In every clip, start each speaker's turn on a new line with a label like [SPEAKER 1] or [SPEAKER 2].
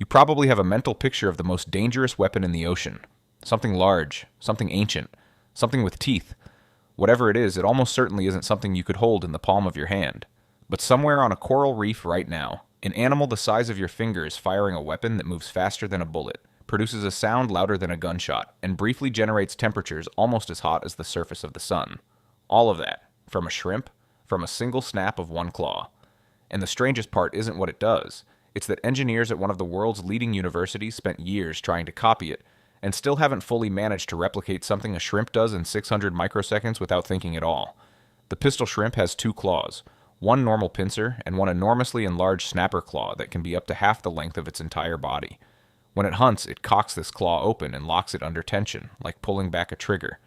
[SPEAKER 1] You probably have a mental picture of the most dangerous weapon in the ocean. Something large, something ancient, something with teeth. Whatever it is, it almost certainly isn't something you could hold in the palm of your hand. But somewhere on a coral reef right now, an animal the size of your finger is firing a weapon that moves faster than a bullet, produces a sound louder than a gunshot, and briefly generates temperatures almost as hot as the surface of the sun. All of that, from a shrimp, from a single snap of one claw. And the strangest part isn't what it does. It's that engineers at one of the world's leading universities spent years trying to copy it, and still haven't fully managed to replicate something a shrimp does in 600 microseconds without thinking at all. The pistol shrimp has two claws, one normal pincer and one enormously enlarged snapper claw that can be up to half the length of its entire body. When it hunts, it cocks this claw open and locks it under tension, like pulling back a trigger.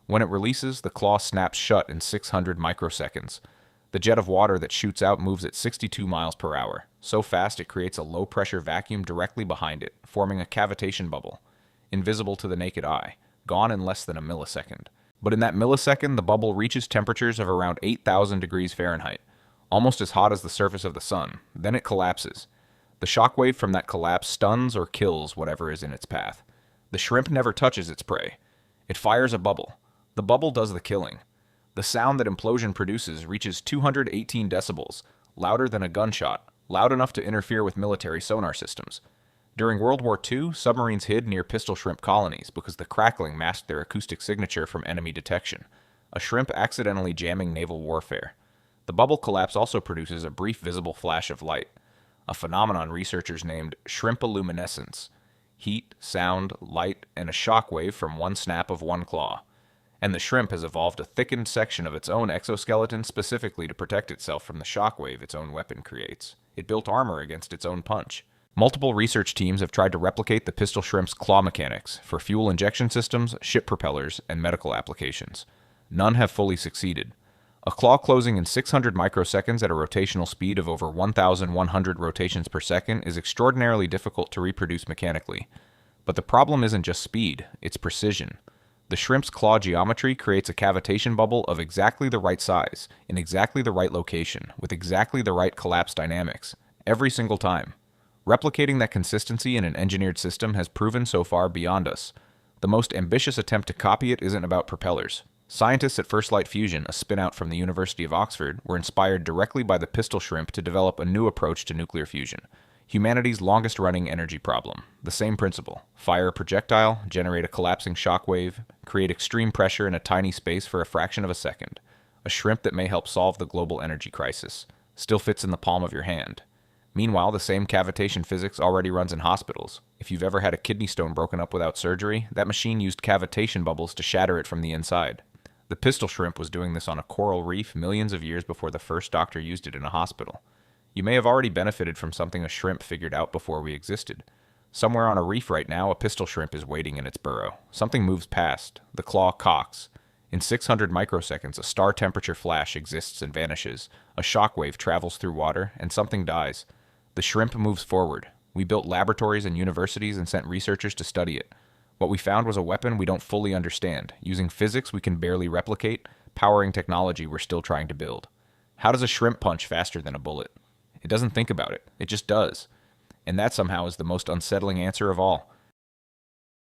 [SPEAKER 1] When it releases, the claw snaps shut in 600 microseconds. The jet of water that shoots out moves at 62 miles per hour, so fast it creates a low-pressure vacuum directly behind it, forming a cavitation bubble, invisible to the naked eye, gone in less than a millisecond. But in that millisecond, the bubble reaches temperatures of around 8,000 degrees Fahrenheit, almost as hot as the surface of the sun. Then it collapses. The shockwave from that collapse stuns or kills whatever is in its path. The shrimp never touches its prey. It fires a bubble. The bubble does the killing. The sound that implosion produces reaches 218 decibels, louder than a gunshot, loud enough to interfere with military sonar systems. During World War II, submarines hid near pistol shrimp colonies because the crackling masked their acoustic signature from enemy detection, a shrimp accidentally jamming naval warfare. The bubble collapse also produces a brief visible flash of light, a phenomenon researchers named shrimpoluminescence: heat, sound, light, and a shock wave from one snap of one claw. And the shrimp has evolved a thickened section of its own exoskeleton specifically to protect itself from the shockwave its own weapon creates. It built armor against its own punch. Multiple research teams have tried to replicate the pistol shrimp's claw mechanics for fuel injection systems, ship propellers, and medical applications. None have fully succeeded. A claw closing in 600 microseconds at a rotational speed of over 1,100 rotations per second is extraordinarily difficult to reproduce mechanically. But the problem isn't just speed, it's precision. The shrimp's claw geometry creates a cavitation bubble of exactly the right size, in exactly the right location, with exactly the right collapse dynamics, every single time. Replicating that consistency in an engineered system has proven so far beyond us. The most ambitious attempt to copy it isn't about propellers. Scientists at First Light Fusion, a spin-out from the University of Oxford, were inspired directly by the pistol shrimp to develop a new approach to nuclear fusion. Humanity's longest-running energy problem. The same principle. Fire a projectile, generate a collapsing shockwave, create extreme pressure in a tiny space for a fraction of a second. A shrimp that may help solve the global energy crisis. Still fits in the palm of your hand. Meanwhile, the same cavitation physics already runs in hospitals. If you've ever had a kidney stone broken up without surgery, that machine used cavitation bubbles to shatter it from the inside. The pistol shrimp was doing this on a coral reef millions of years before the first doctor used it in a hospital. You may have already benefited from something a shrimp figured out before we existed. Somewhere on a reef right now, a pistol shrimp is waiting in its burrow. Something moves past. The claw cocks. In 600 microseconds, a star temperature flash exists and vanishes. A shockwave travels through water, and something dies. The shrimp moves forward. We built laboratories and universities and sent researchers to study it. What we found was a weapon we don't fully understand, using physics we can barely replicate, powering technology we're still trying to build. How does a shrimp punch faster than a bullet? It doesn't think about it. It just does. And that somehow is the most unsettling answer of all.